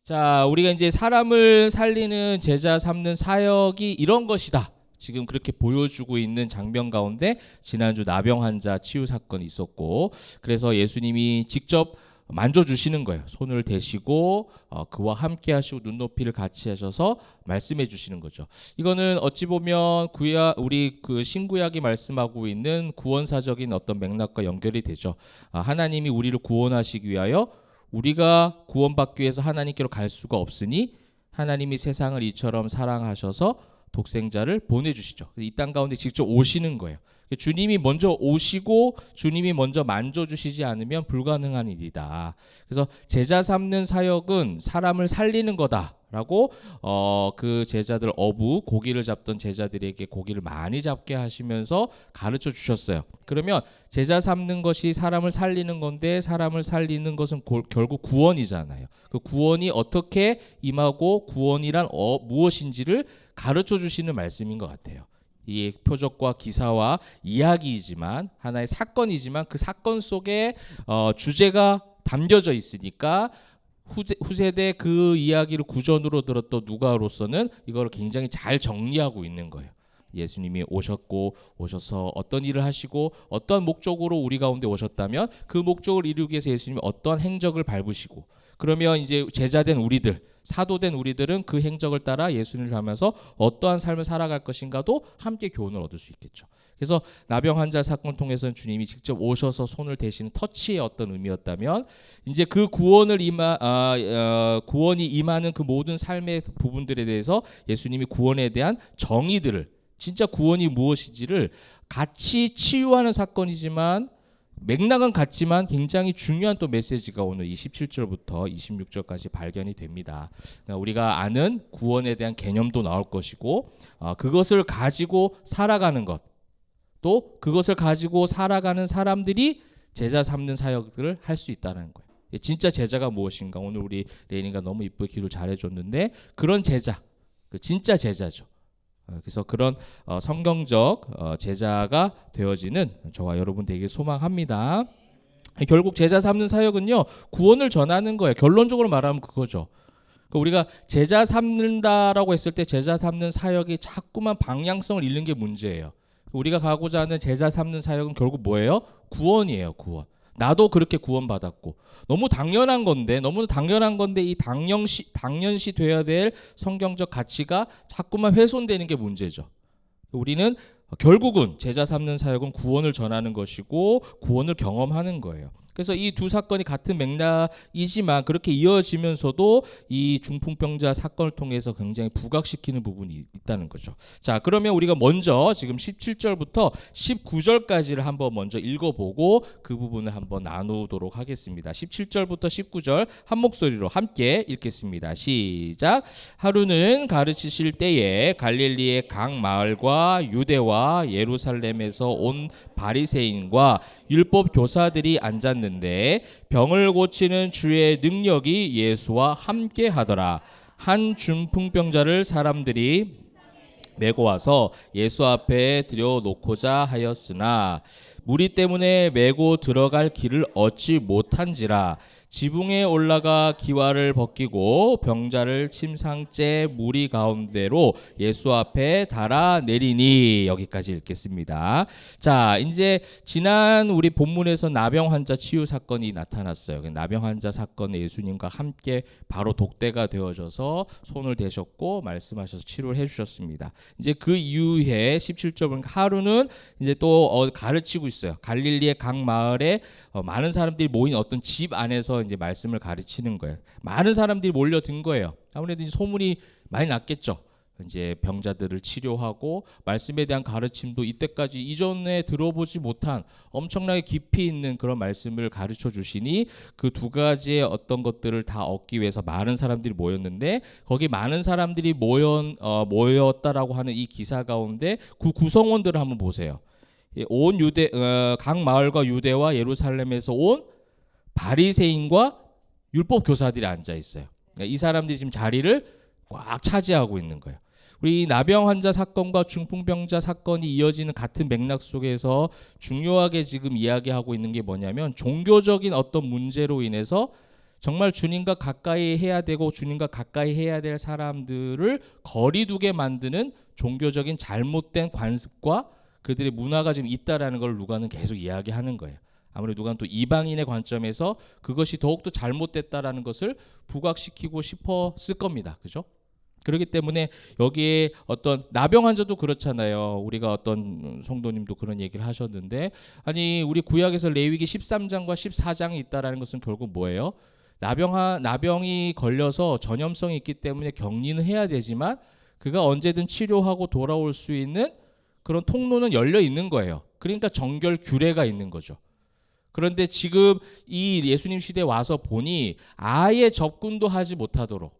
자, 우리가 이제 사람을 살리는 제자 삼는 사역이 이런 것이다. 지금 그렇게 보여주고 있는 장면 가운데 지난주 나병 환자 치유 사건이 있었고, 그래서 예수님이 직접 만져주시는 거예요. 손을 대시고 그와 함께 하시고 눈높이를 같이 하셔서 말씀해 주시는 거죠. 이거는 어찌 보면 우리 그 신구약이 말씀하고 있는 구원사적인 어떤 맥락과 연결이 되죠. 하나님이 우리를 구원하시기 위하여 우리가 구원받기 위해서 하나님께로 갈 수가 없으니 하나님이 세상을 이처럼 사랑하셔서 독생자를 보내주시죠. 이 땅 가운데 직접 오시는 거예요. 주님이 먼저 오시고 주님이 먼저 만져주시지 않으면 불가능한 일이다. 그래서 제자 삼는 사역은 사람을 살리는 거다라고 그 제자들 고기를 잡던 제자들에게 고기를 많이 잡게 하시면서 가르쳐 주셨어요. 그러면 제자 삼는 것이 사람을 살리는 건데 사람을 살리는 것은 결국 구원이잖아요. 그 구원이 어떻게 임하고 구원이란 무엇인지를 가르쳐 주시는 말씀인 것 같아요. 이 표적과 기사와 이야기이지만 하나의 사건이지만 그 사건 속에 주제가 담겨져 있으니까 후세대 그 이야기를 구전으로 들었던 누가로서는 이걸 굉장히 잘 정리하고 있는 거예요. 예수님이 오셔서 어떤 일을 하시고 어떤 목적으로 우리 가운데 오셨다면 그 목적을 이루기 위해서 예수님이 어떠한 행적을 밟으시고, 그러면 이제 제자된 우리들, 사도된 우리들은 그 행적을 따라 예수님을 닮아서 어떠한 삶을 살아갈 것인가도 함께 교훈을 얻을 수 있겠죠. 그래서 나병 환자 사건을 통해서는 주님이 직접 오셔서 손을 대시는 터치의 어떤 의미였다면, 이제 그 구원이 임하는 그 모든 삶의 부분들에 대해서 예수님이 구원에 대한 정의들을, 진짜 구원이 무엇인지를 같이 치유하는 사건이지만 맥락은 같지만 굉장히 중요한 또 메시지가 오늘 27절부터 26절까지 발견이 됩니다. 그러니까 우리가 아는 구원에 대한 개념도 나올 것이고, 그것을 가지고 살아가는 것, 또 그것을 가지고 살아가는 사람들이 제자 삼는 사역들을 할 수 있다는 거예요. 진짜 제자가 무엇인가, 오늘 우리 레인이가 너무 이쁘게 기도 잘해줬는데 그런 제자, 진짜 제자죠. 그래서 그런 성경적 제자가 되어지는 저와 여러분 되길 소망합니다. 결국 제자 삼는 사역은요, 구원을 전하는 거예요. 결론적으로 말하면 그거죠. 우리가 제자 삼는다라고 했을 때 제자 삼는 사역이 자꾸만 방향성을 잃는 게 문제예요. 우리가 가고자 하는 제자 삼는 사역은 결국 뭐예요? 구원이에요. 구원. 나도 그렇게 구원받았고, 너무 당연한 건데 이 당연시 돼야 될 성경적 가치가 자꾸만 훼손되는 게 문제죠. 우리는 결국은 제자 삼는 사역은 구원을 전하는 것이고 구원을 경험하는 거예요. 그래서 이 두 사건이 같은 맥락이지만 그렇게 이어지면서도 이 중풍병자 사건을 통해서 굉장히 부각시키는 부분이 있다는 거죠. 자, 그러면 우리가 먼저 지금 17절부터 19절까지를 한번 먼저 읽어보고 그 부분을 한번 나누도록 하겠습니다. 17절부터 19절 한 목소리로 함께 읽겠습니다. 시작. 하루는 가르치실 때에 갈릴리의 각 마을과 유대와 예루살렘에서 온 바리새인과 율법 교사들이 앉았는데 병을 고치는 주의 능력이 예수와 함께 하더라. 한 중풍병자를 사람들이 메고 와서 예수 앞에 들여놓고자 하였으나 무리 때문에 메고 들어갈 길을 얻지 못한지라 지붕에 올라가 기와를 벗기고 병자를 침상째 무리 가운데로 예수 앞에 달아내리니. 여기까지 읽겠습니다. 자, 이제 지난 우리 본문에서 나병 환자 치유 사건이 나타났어요. 나병 환자 사건에 예수님과 함께 바로 독대가 되어져서 손을 대셨고 말씀하셔서 치료를 해주셨습니다. 이제 그 이후에 17절은 하루는 이제 또 가르치고 있어요. 갈릴리의 각 마을에 많은 사람들이 모인 어떤 집 안에서 이제 말씀을 가르치는 거예요. 많은 사람들이 몰려든 거예요. 아무래도 이제 소문이 많이 났겠죠. 이제 병자들을 치료하고 말씀에 대한 가르침도 이때까지 이전에 들어보지 못한 엄청나게 깊이 있는 그런 말씀을 가르쳐 주시니 그 두 가지의 어떤 것들을 다 얻기 위해서 많은 사람들이 모였는데, 거기 많은 사람들이 모였다라고 하는 이 기사 가운데 그 구성원들을 한번 보세요. 온 유대 각 마을과 유대와 예루살렘에서 온 바리새인과 율법 교사들이 앉아 있어요. 그러니까 이 사람들이 지금 자리를 꽉 차지하고 있는 거예요. 우리 나병 환자 사건과 중풍병자 사건이 이어지는 같은 맥락 속에서 중요하게 지금 이야기하고 있는 게 뭐냐면, 종교적인 어떤 문제로 인해서 정말 주님과 가까이 해야 되고 주님과 가까이 해야 될 사람들을 거리두게 만드는 종교적인 잘못된 관습과 그들의 문화가 지금 있다라는 걸 누가는 계속 이야기하는 거예요. 아무래도 누가는 또 이방인의 관점에서 그것이 더욱더 잘못됐다라는 것을 부각시키고 싶었을 겁니다. 그죠? 그렇기 때문에 여기에 어떤 나병 환자도 그렇잖아요. 우리가 어떤 성도님도 그런 얘기를 하셨는데, 아니 우리 구약에서 레위기 13장과 14장이 있다라는 것은 결국 뭐예요? 나병이 걸려서 전염성이 있기 때문에 격리는 해야 되지만 그가 언제든 치료하고 돌아올 수 있는 그런 통로는 열려 있는 거예요. 그러니까 정결 규례가 있는 거죠. 그런데 지금 이 예수님 시대에 와서 보니 아예 접근도 하지 못하도록,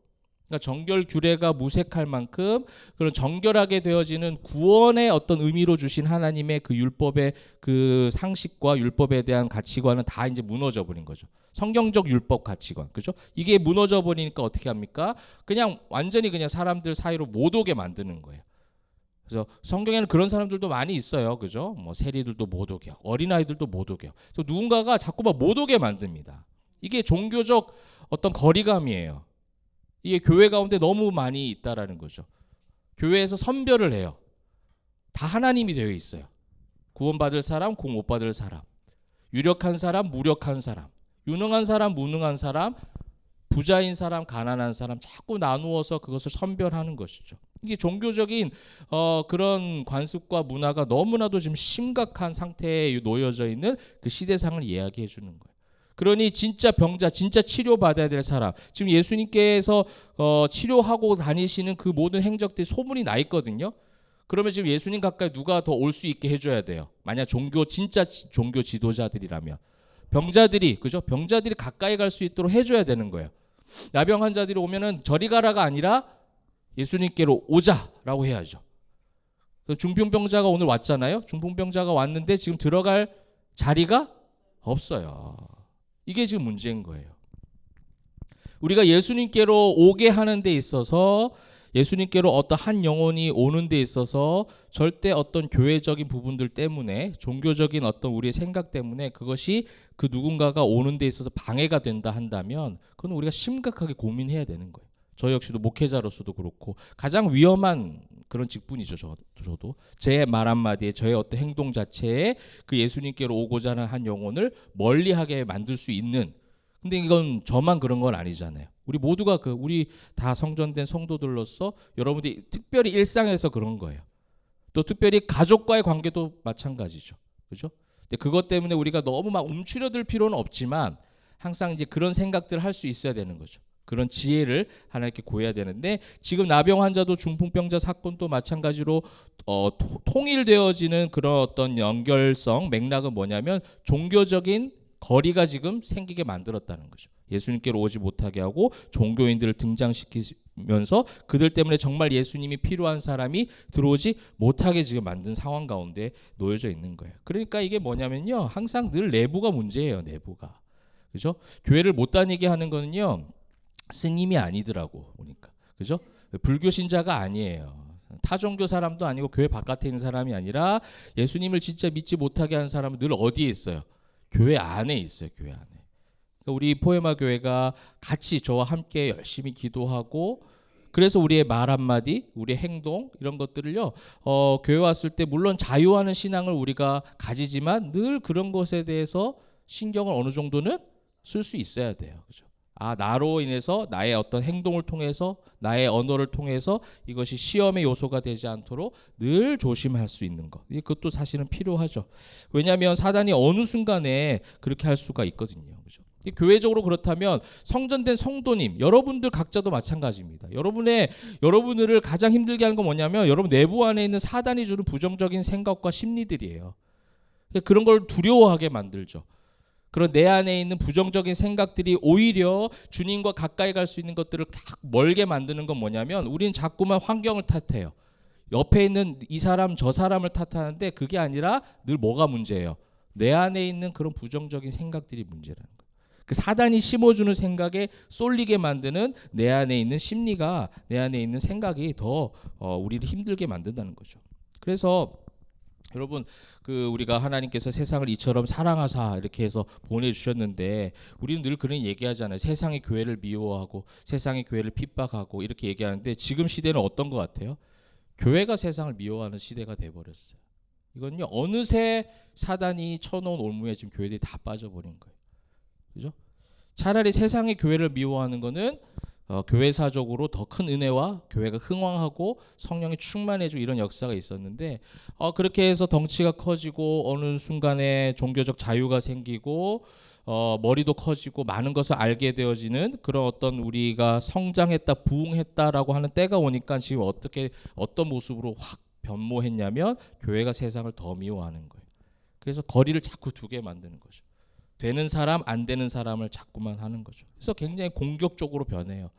그러니까 정결 규례가 무색할 만큼 그런 정결하게 되어지는 구원의 어떤 의미로 주신 하나님의 그 율법의 그 상식과 율법에 대한 가치관은 다 이제 무너져 버린 거죠. 성경적 율법 가치관, 그죠? 이게 무너져 버리니까 어떻게 합니까? 그냥 완전히 그냥 사람들 사이로 못 오게 만드는 거예요. 그래서 성경에는 그런 사람들도 많이 있어요, 그죠? 뭐 세리들도 못 오게, 어린아이들도 못 오게. 그래서 누군가가 자꾸만 못 오게 만듭니다. 이게 종교적 어떤 거리감이에요. 이게 교회 가운데 너무 많이 있다라는 거죠. 교회에서 선별을 해요. 다 하나님이 되어 있어요. 구원받을 사람, 구원 못 받을 사람, 유력한 사람, 무력한 사람, 유능한 사람, 무능한 사람, 부자인 사람, 가난한 사람, 자꾸 나누어서 그것을 선별하는 것이죠. 이게 종교적인 그런 관습과 문화가 너무나도 지금 심각한 상태에 놓여져 있는 그 시대상을 이야기해 주는 거예요. 그러니 진짜 병자, 진짜 치료받아야 될 사람, 지금 예수님께서 치료하고 다니시는 그 모든 행적들이 소문이 나 있거든요. 그러면 지금 예수님 가까이 누가 더 올 수 있게 해줘야 돼요. 만약 진짜 종교 지도자들이라면 병자들이, 그죠? 병자들이 가까이 갈 수 있도록 해줘야 되는 거예요. 나병 환자들이 오면은 저리 가라가 아니라 예수님께로 오자라고 해야죠. 중풍병자가 오늘 왔잖아요. 중풍병자가 왔는데 지금 들어갈 자리가 없어요. 이게 지금 문제인 거예요. 우리가 예수님께로 오게 하는 데 있어서, 예수님께로 어떤 한 영혼이 오는 데 있어서 절대 어떤 교회적인 부분들 때문에, 종교적인 어떤 우리의 생각 때문에 그것이 그 누군가가 오는 데 있어서 방해가 된다 한다면 그건 우리가 심각하게 고민해야 되는 거예요. 저 역시도 목회자로서도 그렇고 가장 위험한 그런 직분이죠. 저도 제 말 한마디에, 저의 어떤 행동 자체에 그 예수님께로 오고자 하는 한 영혼을 멀리하게 만들 수 있는, 근데 이건 저만 그런 건 아니잖아요. 우리 모두가 우리 다 성전된 성도들로서 여러분들이 특별히 일상에서 그런 거예요. 또 특별히 가족과의 관계도 마찬가지죠. 그죠? 근데 그것 때문에 우리가 너무 막 움츠려들 필요는 없지만 항상 이제 그런 생각들을 할 수 있어야 되는 거죠. 그런 지혜를 하나님께 구해야 되는데, 지금 나병 환자도 중풍병자 사건도 마찬가지로 통일되어지는 그런 어떤 연결성, 맥락은 뭐냐면 종교적인 거리가 지금 생기게 만들었다는 거죠. 예수님께로 오지 못하게 하고 종교인들을 등장시키면서 그들 때문에 정말 예수님이 필요한 사람이 들어오지 못하게 지금 만든 상황 가운데 놓여져 있는 거예요. 그러니까 이게 뭐냐면요, 항상 늘 내부가 문제예요. 내부가. 그죠? 교회를 못 다니게 하는 거는요, 스님이 아니더라고 보니까. 그죠? 불교 신자가 아니에요. 타종교 사람도 아니고 교회 바깥에 있는 사람이 아니라 예수님을 진짜 믿지 못하게 하는 사람은 늘 어디에 있어요? 교회 안에 있어요. 교회 안에. 우리 포에마 교회가 같이 저와 함께 열심히 기도하고, 그래서 우리의 말 한마디, 우리의 행동 이런 것들을요, 교회 왔을 때 물론 자유하는 신앙을 우리가 가지지만 늘 그런 것에 대해서 신경을 어느 정도는 쓸 수 있어야 돼요. 그죠? 나로 인해서 나의 어떤 행동을 통해서, 나의 언어를 통해서 이것이 시험의 요소가 되지 않도록 늘 조심할 수 있는 것. 그것도 사실은 필요하죠. 왜냐하면 사단이 어느 순간에 그렇게 할 수가 있거든요. 그죠? 교회적으로 그렇다면 성전된 성도님, 여러분들 각자도 마찬가지입니다. 여러분들을 가장 힘들게 하는 건 뭐냐면 여러분 내부 안에 있는 사단이 주는 부정적인 생각과 심리들이에요. 그런 걸 두려워하게 만들죠. 그런 내 안에 있는 부정적인 생각들이 오히려 주님과 가까이 갈 수 있는 것들을 멀게 만드는 건 뭐냐면, 우리는 자꾸만 환경을 탓해요. 옆에 있는 이 사람 저 사람을 탓하는데 그게 아니라 늘 뭐가 문제예요? 내 안에 있는 그런 부정적인 생각들이 문제라는 거예요. 그 사단이 심어주는 생각에 쏠리게 만드는 내 안에 있는 심리가, 내 안에 있는 생각이 더 우리를 힘들게 만든다는 거죠. 그래서 여러분 우리가 하나님께서 세상을 이처럼 사랑하사 이렇게 해서 보내주셨는데 우리는 늘 그런 얘기하잖아요. 세상의 교회를 미워하고 세상의 교회를 핍박하고 이렇게 얘기하는데 지금 시대는 어떤 것 같아요? 교회가 세상을 미워하는 시대가 돼버렸어요. 이건요 어느새 사단이 쳐놓은 올무에 지금 교회들이 다 빠져버린 거예요. 그죠? 차라리 세상의 교회를 미워하는 거는 교회사적으로 더 큰 은혜와 교회가 흥왕하고 성령이 충만해지고 이런 역사가 있었는데 그렇게 해서 덩치가 커지고 어느 순간에 종교적 자유가 생기고 머리도 커지고 많은 것을 알게 되어지는 그런 어떤 우리가 성장했다 부흥했다라고 하는 때가 오니까 지금 어떤 모습으로 확 변모했냐면 교회가 세상을 더 미워하는 거예요. 그래서 거리를 자꾸 두게 만드는 거죠. 되는 사람 안 되는 사람을 자꾸만 하는 거죠. 그래서 굉장히 공격적으로 변해요.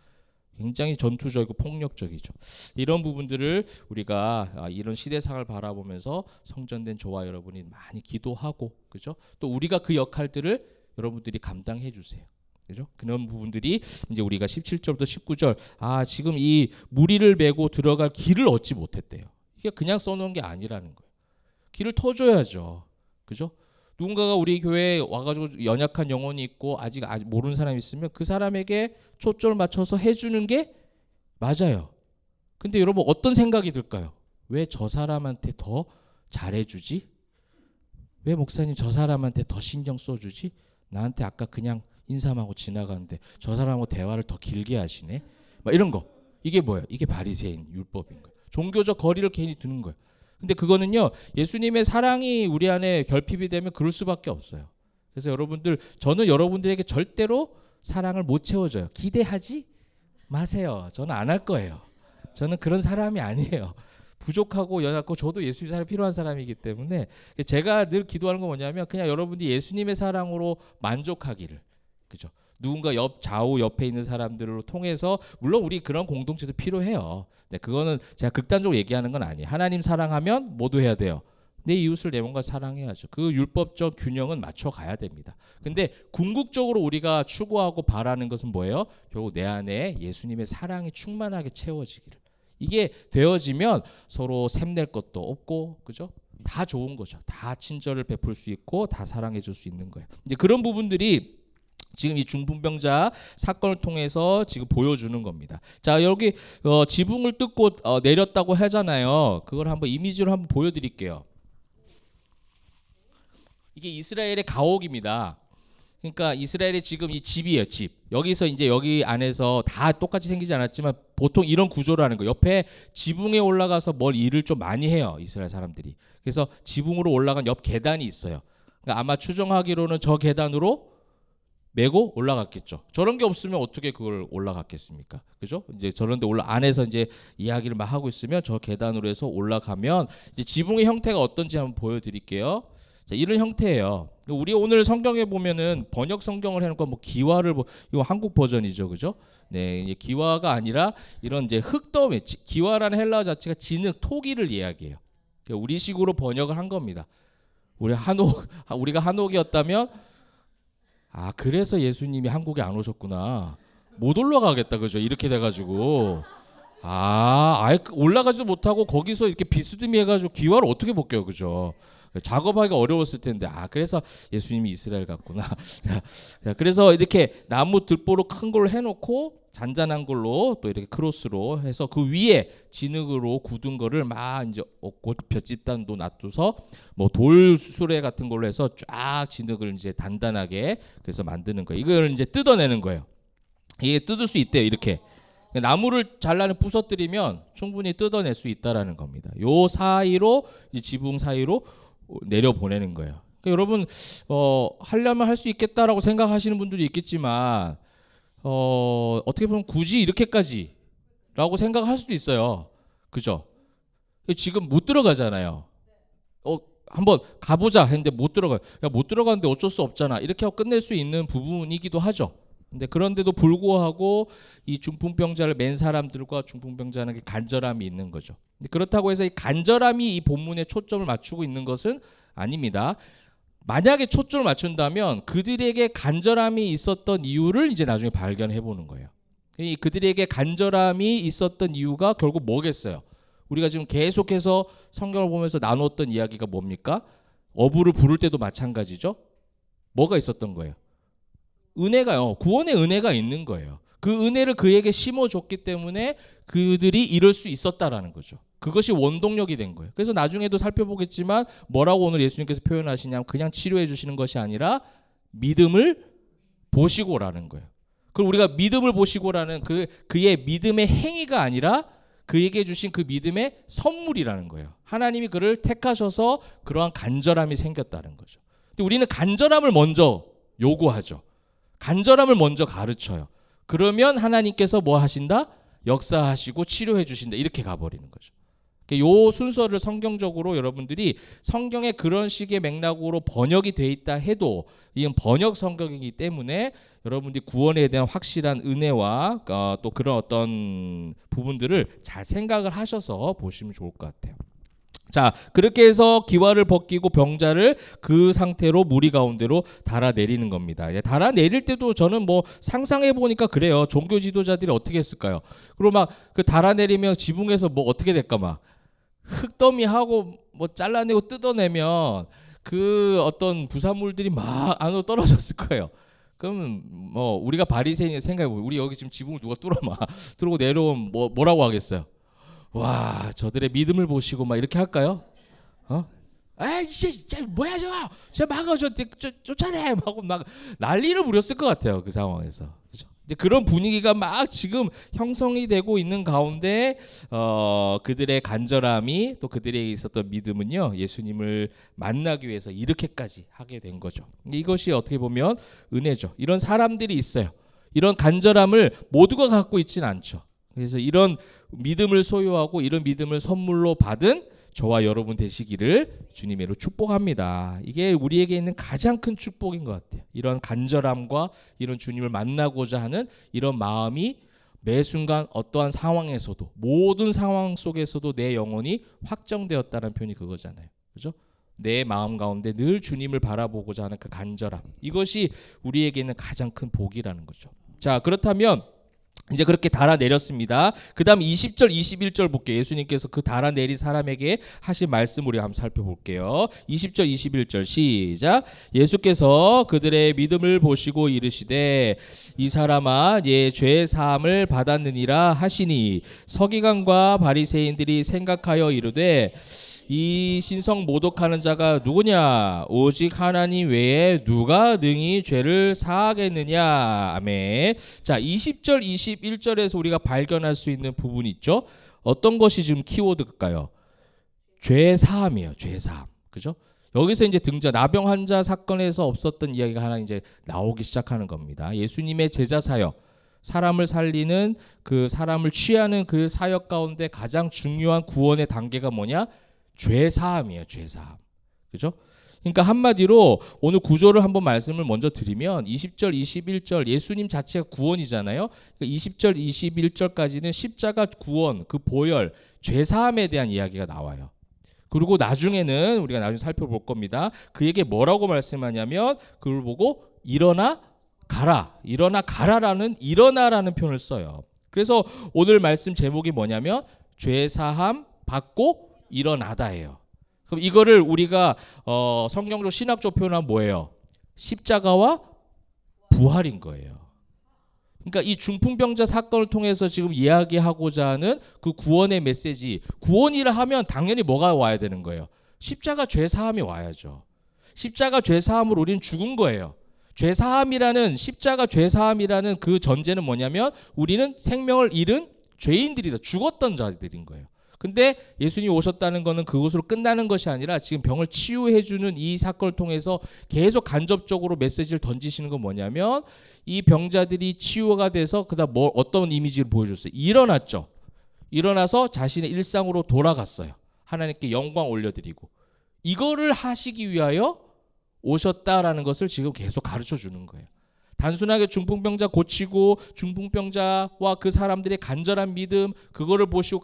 굉장히 전투적이고 폭력적이죠. 이런 부분들을 우리가 이런 시대상을 바라보면서 성전된 저와 여러분이 많이 기도하고 그죠? 또 우리가 그 역할들을 여러분들이 감당해 주세요. 그죠? 그런 부분들이 이제 우리가 17절부터 19절 지금 이 무리를 메고 들어갈 길을 얻지 못했대요. 이게 그냥 써놓은 게 아니라는 거예요. 길을 터줘야죠. 그죠? 누군가가 우리 교회에 와가지고 연약한 영혼이 있고 아직 모르는 사람이 있으면 그 사람에게 초점을 맞춰서 해주는 게 맞아요. 근데 여러분 어떤 생각이 들까요? 왜 저 사람한테 더 잘해주지? 왜 목사님 저 사람한테 더 신경 써주지? 나한테 아까 그냥 인사하고 지나가는데 저 사람하고 대화를 더 길게 하시네? 막 이런 거. 이게 뭐예요? 이게 바리새인 율법인 거예요. 종교적 거리를 괜히 두는 거예요. 근데 그거는요 예수님의 사랑이 우리 안에 결핍이 되면 그럴 수밖에 없어요. 그래서 저는 여러분들에게 절대로 사랑을 못 채워줘요. 기대하지 마세요. 저는 안 할 거예요. 저는 그런 사람이 아니에요. 부족하고 연약하고 저도 예수님 사랑이 필요한 사람이기 때문에 제가 늘 기도하는 건 뭐냐면 그냥 여러분들이 예수님의 사랑으로 만족하기를. 그죠? 누군가 좌우 옆에 있는 사람들을 통해서 물론 우리 그런 공동체도 필요해요. 네, 그거는 제가 극단적으로 얘기하는 건 아니에요. 하나님 사랑하면 모두 해야 돼요. 내 이웃을 내 몸과 사랑해야죠. 그 율법적 균형은 맞춰가야 됩니다. 근데 궁극적으로 우리가 추구하고 바라는 것은 뭐예요? 결국 내 안에 예수님의 사랑이 충만하게 채워지기를. 이게 되어지면 서로 샘낼 것도 없고 그죠? 다 좋은 거죠. 다 친절을 베풀 수 있고 다 사랑해 줄 수 있는 거예요. 이제 그런 부분들이 지금 이 중풍병자 사건을 통해서 지금 보여주는 겁니다. 자 여기 지붕을 뜯고 내렸다고 하잖아요. 그걸 한번 이미지로 한번 보여드릴게요. 이게 이스라엘의 가옥입니다. 그러니까 이스라엘의 지금 이 집이에요. 집. 여기서 이제 여기 안에서 다 똑같이 생기지 않았지만 보통 이런 구조라는 거. 옆에 지붕에 올라가서 뭘 일을 좀 많이 해요. 이스라엘 사람들이. 그래서 지붕으로 올라간 옆 계단이 있어요. 그러니까 아마 추정하기로는 저 계단으로 메고 올라갔겠죠. 저런 게 없으면 어떻게 그걸 올라갔겠습니까? 그죠? 이제 저런 데 안에서 이제 이야기를 막 하고 있으면 저 계단으로 해서 올라가면 이제 지붕의 형태가 어떤지 한번 보여드릴게요. 자, 이런 형태예요. 우리 오늘 성경에 보면은 번역 성경을 해놓고 뭐 기와를 이거 한국 버전이죠, 그죠? 네, 기와가 아니라 이런 이제 흙더미. 기와라는 헬라어 자체가 진흙, 토기를 이야기해요. 우리식으로 번역을 한 겁니다. 우리가 한옥이었다면 그래서 예수님이 한국에 안 오셨구나. 못 올라가겠다, 그죠? 이렇게 돼가지고 아예 올라가지도 못하고 거기서 이렇게 비스듬히 해가지고 기와를 어떻게 벗겨요, 그죠? 작업하기가 어려웠을 텐데 그래서 예수님이 이스라엘 갔구나. 자, 그래서 이렇게 나무 들보로 큰 걸로 해놓고 잔잔한 걸로 또 이렇게 크로스로 해서 그 위에 진흙으로 굳은 거를 막 이제 볏짚단도 놔둬서 뭐 돌수레 같은 걸로 해서 쫙 진흙을 이제 단단하게 그래서 만드는 거예요. 이걸 이제 뜯어내는 거예요. 이게 뜯을 수 있대요. 이렇게 나무를 잘라내 부서뜨리면 충분히 뜯어낼 수 있다라는 겁니다. 요 사이로 이제 지붕 사이로 내려 보내는 거예요. 그러니까 여러분 하려면 할 수 있겠다라고 생각하시는 분들이 있겠지만 어떻게 보면 굳이 이렇게까지라고 생각할 수도 있어요. 그죠? 지금 못 들어가잖아요. 한번 가보자 했는데 못 들어가요. 못 들어가는데 어쩔 수 없잖아. 이렇게 하고 끝낼 수 있는 부분이기도 하죠. 근데 그런데도 불구하고 이 중풍병자를 맨 사람들과 중풍병자는 간절함이 있는 거죠. 근데 그렇다고 해서 이 간절함이 이 본문에 초점을 맞추고 있는 것은 아닙니다. 만약에 초점을 맞춘다면 그들에게 간절함이 있었던 이유를 이제 나중에 발견해 보는 거예요. 그들에게 간절함이 있었던 이유가 결국 뭐겠어요? 우리가 지금 계속해서 성경을 보면서 나누었던 이야기가 뭡니까? 어부를 부를 때도 마찬가지죠. 뭐가 있었던 거예요? 은혜가요. 구원의 은혜가 있는 거예요. 그 은혜를 그에게 심어줬기 때문에 그들이 이럴 수 있었다라는 거죠. 그것이 원동력이 된 거예요. 그래서 나중에도 살펴보겠지만 뭐라고 오늘 예수님께서 표현하시냐면 그냥 치료해 주시는 것이 아니라 믿음을 보시고라는 거예요. 그럼 우리가 믿음을 보시고라는 그의 믿음의 행위가 아니라 그에게 주신 그 믿음의 선물이라는 거예요. 하나님이 그를 택하셔서 그러한 간절함이 생겼다는 거죠. 근데 우리는 간절함을 먼저 요구하죠. 간절함을 먼저 가르쳐요. 그러면 하나님께서 뭐 하신다? 역사하시고 치료해 주신다. 이렇게 가버리는 거죠. 요 순서를 성경적으로 여러분들이 성경에 그런 식의 맥락으로 번역이 돼 있다 해도 이건 번역 성경이기 때문에 여러분들이 구원에 대한 확실한 은혜와 또 그런 어떤 부분들을 잘 생각을 하셔서 보시면 좋을 것 같아요. 자, 그렇게 해서 기와를 벗기고 병자를 그 상태로 무리 가운데로 달아내리는 겁니다. 달아내릴 때도 저는 뭐 상상해 보니까 그래요. 종교 지도자들이 어떻게 했을까요? 그리고 막 그 달아내리면 지붕에서 뭐 어떻게 될까 막 흙더미하고 뭐 잘라내고 뜯어내면 그 어떤 부산물들이 막 안으로 떨어졌을 거예요. 그럼 뭐 우리가 바리새인 생각해 보면 우리 여기 지금 지붕을 누가 뚫어 막 뚫고 내려오면 뭐라고 하겠어요? 와, 저들의 믿음을 보시고 막 이렇게 할까요? 에이, 진짜 뭐야 저거? 저 막아, 쫓아내! 하고 막 난리를 부렸을 것 같아요. 그 상황에서. 그죠? 이제 그런 분위기가 막 지금 형성이 되고 있는 가운데 그들의 간절함이 또 그들에게 있었던 믿음은요, 예수님을 만나기 위해서 이렇게까지 하게 된 거죠. 이것이 어떻게 보면 은혜죠. 이런 사람들이 있어요. 이런 간절함을 모두가 갖고 있지는 않죠. 그래서 이런 믿음을 소유하고 이런 믿음을 선물로 받은 저와 여러분 되시기를 주님으로 축복합니다. 이게 우리에게 있는 가장 큰 축복인 것 같아요. 이런 간절함과 이런 주님을 만나고자 하는 이런 마음이 매 순간 어떠한 상황에서도 모든 상황 속에서도 내 영혼이 확정되었다는 표현이 그거잖아요. 그죠? 내 마음 가운데 늘 주님을 바라보고자 하는 그 간절함. 이것이 우리에게 있는 가장 큰 복이라는 거죠. 자, 그렇다면 이제 그렇게 달아내렸습니다. 그 다음 20절 21절 볼게요. 예수님께서 그 달아내린 사람에게 하신 말씀 우리 한번 살펴볼게요. 20절 21절 시작. 예수께서 그들의 믿음을 보시고 이르시되 이 사람아 죄 사함을 받았느니라 하시니 서기관과 바리새인들이 생각하여 이르되 이 신성 모독하는 자가 누구냐? 오직 하나님 외에 누가 능히 죄를 사하겠느냐? 아멘. 자, 20절 21절에서 우리가 발견할 수 있는 부분이 있죠. 어떤 것이 지금 키워드일까요? 죄 사함이에요. 죄 사함. 그죠? 여기서 이제 등장 나병 환자 사건에서 없었던 이야기가 하나 이제 나오기 시작하는 겁니다. 예수님의 제자 사역, 사람을 살리는 그 사람을 취하는 그 사역 가운데 가장 중요한 구원의 단계가 뭐냐? 죄 사함이에요. 죄 사함. 그죠? 그러니까 한마디로 오늘 구조를 한번 말씀을 먼저 드리면 20절 21절 예수님 자체가 구원이잖아요. 그러니까 20절 21절까지는 십자가 구원, 그 보혈, 죄 사함에 대한 이야기가 나와요. 그리고 나중에는 우리가 나중에 살펴볼 겁니다. 그에게 뭐라고 말씀하냐면 그걸 보고 일어나 가라. 일어나 가라라는 일어나라는 표현을 써요. 그래서 오늘 말씀 제목이 뭐냐면 죄 사함 받고 일어나다예요. 그럼 이거를 우리가 성경적 신학적 표현하면 뭐예요? 십자가와 부활인 거예요. 그러니까 이 중풍병자 사건을 통해서 지금 이야기하고자 하는 그 구원의 메시지, 구원이라 하면 당연히 뭐가 와야 되는 거예요? 십자가 죄사함이 와야죠. 십자가 죄사함으로 우리는 죽은 거예요. 죄사함이라는 십자가 죄사함이라는 그 전제는 뭐냐면 우리는 생명을 잃은 죄인들이다. 죽었던 자들인 거예요. 근데 예수님이 오셨다는 것은 그것으로 끝나는 것이 아니라 지금 병을 치유해주는 이 사건을 통해서 계속 간접적으로 메시지를 던지시는 건 뭐냐면 이 병자들이 치유가 돼서 그다음 어떤 이미지를 보여줬어요? 일어났죠. 일어나서 자신의 일상으로 돌아갔어요. 하나님께 영광 올려드리고 이거를 하시기 위하여 오셨다라는 것을 지금 계속 가르쳐 주는 거예요. 단순하게 중풍병자 고치고 중풍병자와 그 사람들의 간절한 믿음 그거를 보시고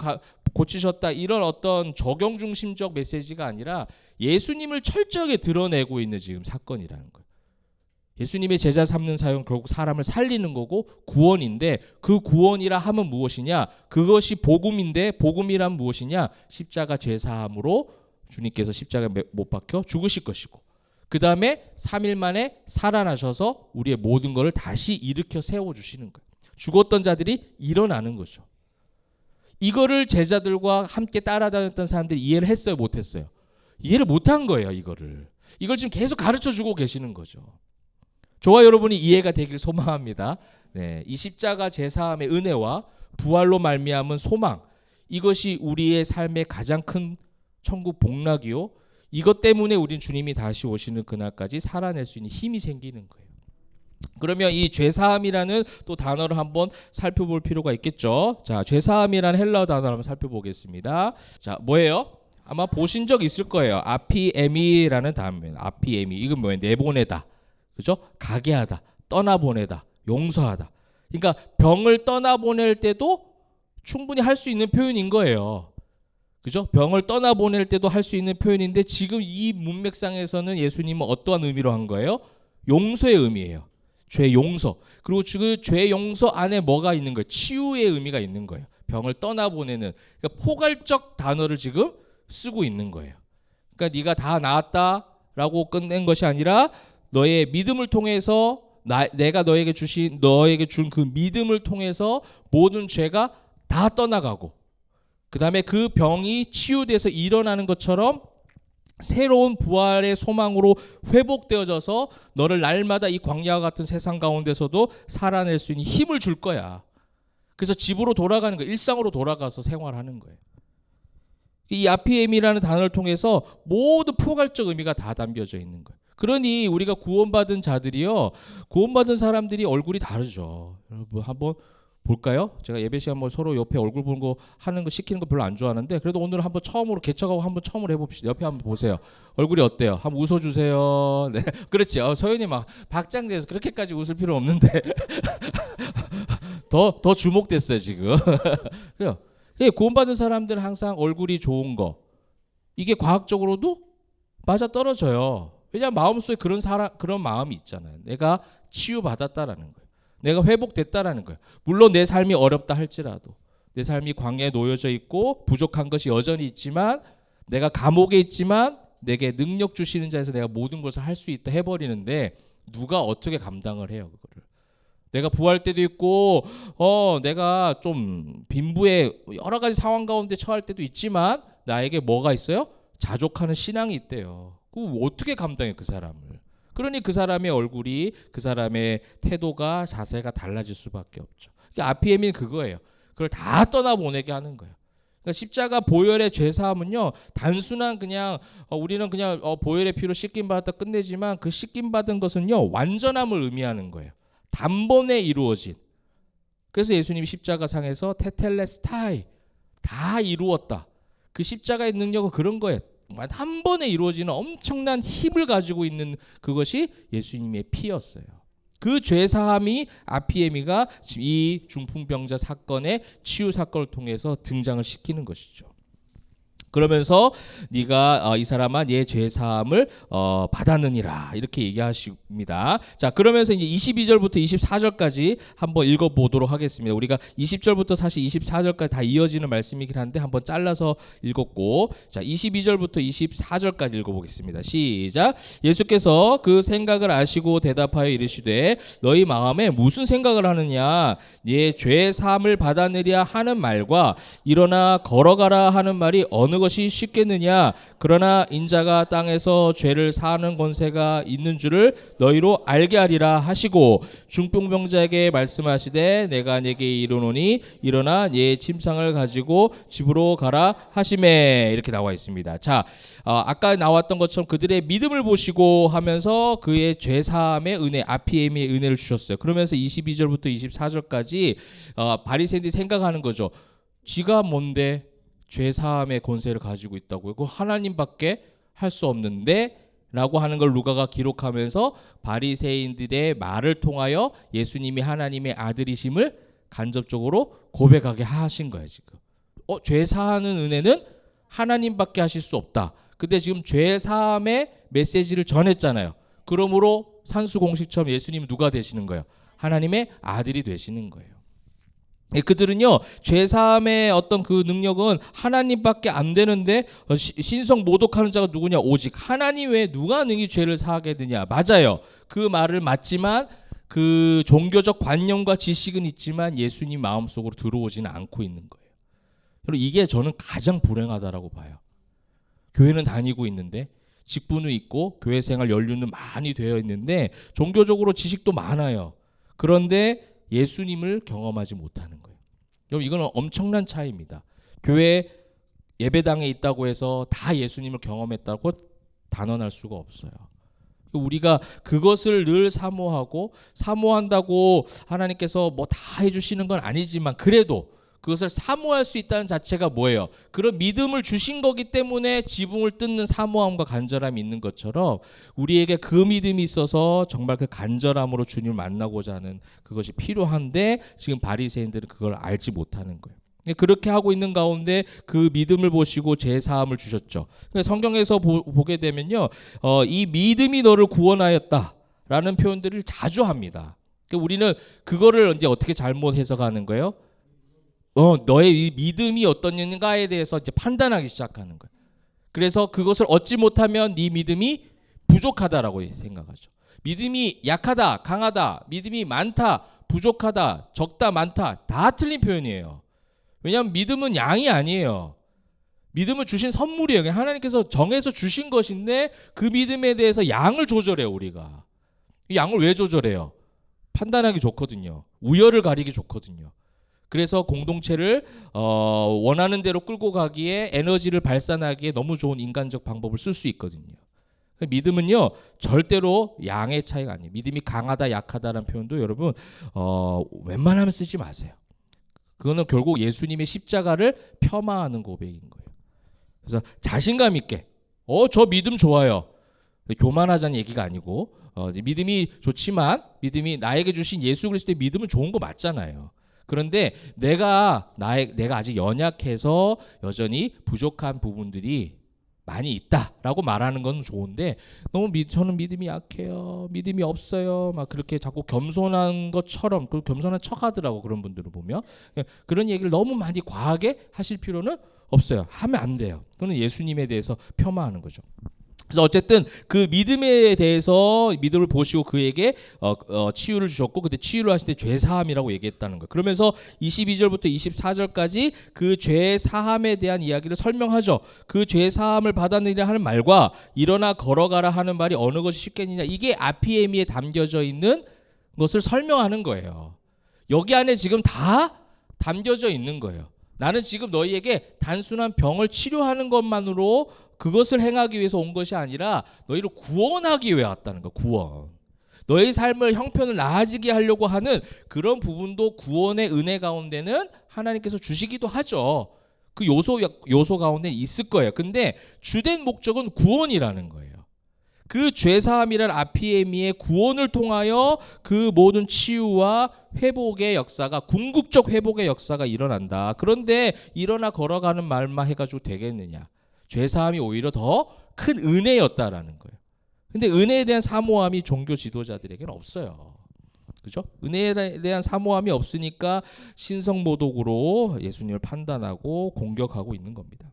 고치셨다 이런 어떤 적용 중심적 메시지가 아니라 예수님을 철저하게 드러내고 있는 지금 사건이라는 거예요. 예수님의 제자 삼는 사역은 결국 사람을 살리는 거고 구원인데, 그 구원이라 하면 무엇이냐? 그것이 복음인데, 복음이란 무엇이냐? 십자가 죄사함으로 주님께서 십자가에 못 박혀 죽으실 것이고, 그 다음에 3일 만에 살아나셔서 우리의 모든 것을 다시 일으켜 세워주시는 거예요. 죽었던 자들이 일어나는 거죠. 이거를 제자들과 함께 따라다녔던 사람들이 이해를 했어요, 못했어요? 이해를 못한 거예요. 이걸 지금 계속 가르쳐주고 계시는 거죠. 저와 여러분이 이해가 되길 소망합니다. 네, 이 십자가 제사함의 은혜와 부활로 말미암은 소망, 이것이 우리의 삶의 가장 큰 천국 복락이요, 이것 때문에 우린 주님이 다시 오시는 그날까지 살아낼 수 있는 힘이 생기는 거예요. 그러면 이 죄사함이라는 또 단어를 한번 살펴볼 필요가 있겠죠. 자, 죄사함이라는 헬라어 단어를 한번 살펴보겠습니다. 자, 뭐예요? 아마 보신 적 있을 거예요. 아피에미라는 단어입니다. 아피에미, 이건 뭐예요? 내보내다, 그죠? 가게 하다, 떠나보내다, 용서하다. 그러니까 병을 떠나보낼 때도 충분히 할 수 있는 표현인 거예요. 그죠? 병을 떠나보낼 때도 할 수 있는 표현인데, 지금 이 문맥상에서는 예수님은 어떠한 의미로 한 거예요? 용서의 의미예요. 죄 용서. 그리고 그 죄 용서 안에 뭐가 있는 거예요? 치유의 의미가 있는 거예요. 병을 떠나보내는, 그러니까 포괄적 단어를 지금 쓰고 있는 거예요. 그러니까 네가 다 나았다라고 끝낸 것이 아니라 너의 믿음을 통해서, 내가 너에게 준 그 믿음을 통해서 모든 죄가 다 떠나가고, 그 다음에 그 병이 치유돼서 일어나는 것처럼 새로운 부활의 소망으로 회복되어져서 너를 날마다 이 광야와 같은 세상 가운데서도 살아낼 수 있는 힘을 줄 거야. 그래서 집으로 돌아가는 거예요. 일상으로 돌아가서 생활하는 거예요. 이 아피엠이라는 단어를 통해서 모든 포괄적 의미가 다 담겨져 있는 거예요. 그러니 우리가 구원받은 자들이요, 구원받은 사람들이 얼굴이 다르죠. 여러분 한번 볼까요? 제가 예배 시간 뭐 서로 옆에 얼굴 보는 거 하는 거 시키는 거 별로 안 좋아하는데, 그래도 오늘 한번 처음으로 개척하고 한번 처음으로 해봅시다. 옆에 한번 보세요. 얼굴이 어때요? 한번 웃어주세요. 네, 그렇지. 서연이 막 박장대서 그렇게까지 웃을 필요 없는데 더 주목됐어요 지금. 그래요. 구원받은 사람들은 항상 얼굴이 좋은 거, 이게 과학적으로도 맞아 떨어져요. 왜냐하면 마음속에 그런 마음이 있잖아요. 내가 치유받았다라는 거예요. 내가 회복됐다라는 거예요. 물론 내 삶이 어렵다 할지라도, 내 삶이 광야에 놓여져 있고 부족한 것이 여전히 있지만, 내가 감옥에 있지만 내게 능력 주시는 자에서 내가 모든 것을 할 수 있다 해버리는데, 누가 어떻게 감당을 해요 그거를? 내가 부할 때도 있고, 내가 좀 빈부의 여러 가지 상황 가운데 처할 때도 있지만, 나에게 뭐가 있어요? 자족하는 신앙이 있대요. 그거 어떻게 감당해 그 사람을? 그러니 그 사람의 얼굴이, 그 사람의 태도가, 자세가 달라질 수밖에 없죠. 아피엠이 그거예요. 그걸 다 떠나보내게 하는 거예요. 그러니까 십자가 보혈의 죄사함은요, 단순한 그냥 우리는 그냥 보혈의 피로 씻김 받았다 끝내지만, 그 씻김 받은 것은요 완전함을 의미하는 거예요. 단번에 이루어진. 그래서 예수님이 십자가상에서 테텔레스타이, 다 이루었다. 그 십자가의 능력은 그런 거예요. 한 번에 이루어지는 엄청난 힘을 가지고 있는 그것이 예수님의 피였어요. 그 죄사함이 아피에미가 이 중풍병자 사건의 치유 사건을 통해서 등장을 시키는 것이죠. 그러면서 네가 이 사람아 네 죄사함을 받았느니라, 이렇게 얘기하십니다. 자, 그러면서 이제 22절부터 24절까지 한번 읽어보도록 하겠습니다. 우리가 20절부터 사실 24절까지 다 이어지는 말씀이긴 한데 한번 잘라서 읽었고, 자 22절부터 24절까지 읽어보겠습니다. 시작. 예수께서 그 생각을 아시고 대답하여 이르시되 너희 마음에 무슨 생각을 하느냐? 네 죄사함을 받았느냐 하는 말과 일어나 걸어가라 하는 말이 어느 것이 쉽겠느냐? 그러나 인자가 땅에서 죄를 사하는 권세가 있는 줄을 너희로 알게 하리라 하시고, 중풍병자에게 말씀하시되 내가 네게 이르노니 일어나 네 침상을 가지고 집으로 가라 하시매, 이렇게 나와 있습니다. 자, 아까 나왔던 것처럼 그들의 믿음을 보시고 하면서 그의 죄사함의 은혜, 아피엠의 은혜를 주셨어요. 그러면서 22절부터 24절까지 바리새인들이 생각하는 거죠. 지가 뭔데 죄사함의 권세를 가지고 있다고요? 그거 하나님밖에 할 수 없는데? 라고 하는 걸 루가가 기록하면서 바리새인들의 말을 통하여 예수님이 하나님의 아들이심을 간접적으로 고백하게 하신 거예요. 지금 죄사하는 은혜는 하나님밖에 하실 수 없다. 근데 지금 죄사함의 메시지를 전했잖아요. 그러므로 산수공식처럼 예수님은 누가 되시는 거예요? 하나님의 아들이 되시는 거예요. 그들은요, 죄사함의 어떤 그 능력은 하나님밖에 안 되는데 신성 모독하는 자가 누구냐? 오직 하나님 외에 누가 능히 죄를 사하게 되냐? 맞아요. 그 말을 맞지만 그 종교적 관념과 지식은 있지만 예수님 마음속으로 들어오지는 않고 있는 거예요. 여러분, 이게 저는 가장 불행하다라고 봐요. 교회는 다니고 있는데 직분은 있고 교회 생활 연륜은 많이 되어 있는데 종교적으로 지식도 많아요. 그런데 예수님을 경험하지 못하는 거예요. 여러분, 이거는 엄청난 차이입니다. 교회 예배당에 있다고 해서 다 예수님을 경험했다고 단언할 수가 없어요. 우리가 그것을 늘 사모한다고 하나님께서 뭐 다 해주시는 건 아니지만 그래도 그것을 사모할 수 있다는 자체가 뭐예요? 그런 믿음을 주신 거기 때문에 지붕을 뜯는 사모함과 간절함이 있는 것처럼 우리에게 그 믿음이 있어서 정말 그 간절함으로 주님을 만나고자 하는 그것이 필요한데 지금 바리새인들은 그걸 알지 못하는 거예요. 그렇게 하고 있는 가운데 그 믿음을 보시고 제사함을 주셨죠. 성경에서 보게 되면요, 이 믿음이 너를 구원하였다라는 표현들을 자주 합니다. 우리는 그거를 이제 어떻게 잘못 해석하는 거예요? 너의 이 믿음이 어떠냐에 대해서 이제 판단하기 시작하는 거예요. 그래서 그것을 얻지 못하면 네 믿음이 부족하다라고 생각하죠. 믿음이 약하다, 강하다, 믿음이 많다, 부족하다, 적다, 많다, 다 틀린 표현이에요. 왜냐하면 믿음은 양이 아니에요. 믿음을 주신 선물이에요. 하나님께서 정해서 주신 것인데 그 믿음에 대해서 양을 조절해요. 우리가 이 양을 왜 조절해요? 판단하기 좋거든요. 우열을 가리기 좋거든요. 그래서 공동체를 원하는 대로 끌고 가기에 에너지를 발산하기에 너무 좋은 인간적 방법을 쓸 수 있거든요. 믿음은요, 절대로 양의 차이가 아니에요. 믿음이 강하다 약하다라는 표현도 여러분 웬만하면 쓰지 마세요. 그거는 결국 예수님의 십자가를 폄하하는 고백인 거예요. 그래서 자신감 있게 저 믿음 좋아요. 교만하자는 얘기가 아니고 믿음이 좋지만 믿음이 나에게 주신 예수 그리스도의 믿음은 좋은 거 맞잖아요. 그런데 내가 아직 연약해서 여전히 부족한 부분들이 많이 있다라고 말하는 건 좋은데 너무 저는 믿음이 약해요, 믿음이 없어요, 막 그렇게 자꾸 겸손한 것처럼 그 겸손한 척하더라고. 그런 분들을 보면 그런 얘기를 너무 많이 과하게 하실 필요는 없어요. 하면 안 돼요. 그건 예수님에 대해서 폄하하는 거죠. 그래서 어쨌든 그 믿음에 대해서 믿음을 보시고 그에게 치유를 주셨고 그때 치유를 하실 때 죄사함이라고 얘기했다는 거예요. 그러면서 22절부터 24절까지 그 죄사함에 대한 이야기를 설명하죠. 그 죄사함을 받았느냐 하는 말과 일어나 걸어가라 하는 말이 어느 것이 쉽겠느냐, 이게 아피에미에 담겨져 있는 것을 설명하는 거예요. 여기 안에 지금 다 담겨져 있는 거예요. 나는 지금 너희에게 단순한 병을 치료하는 것만으로 그것을 행하기 위해서 온 것이 아니라 너희를 구원하기 위해 왔다는 거야. 구원. 너희 삶을 형편을 나아지게 하려고 하는 그런 부분도 구원의 은혜 가운데는 하나님께서 주시기도 하죠. 그 요소 가운데 있을 거예요. 근데 주된 목적은 구원이라는 거예요. 그 죄사함이란 아피에미의 구원을 통하여 그 모든 치유와 회복의 역사가, 궁극적 회복의 역사가 일어난다. 그런데 일어나 걸어가는 말만 해가지고 되겠느냐? 죄사함이 오히려 더 큰 은혜였다라는 거예요. 근데 은혜에 대한 사모함이 종교 지도자들에게는 없어요. 그죠? 은혜에 대한 사모함이 없으니까 신성모독으로 예수님을 판단하고 공격하고 있는 겁니다.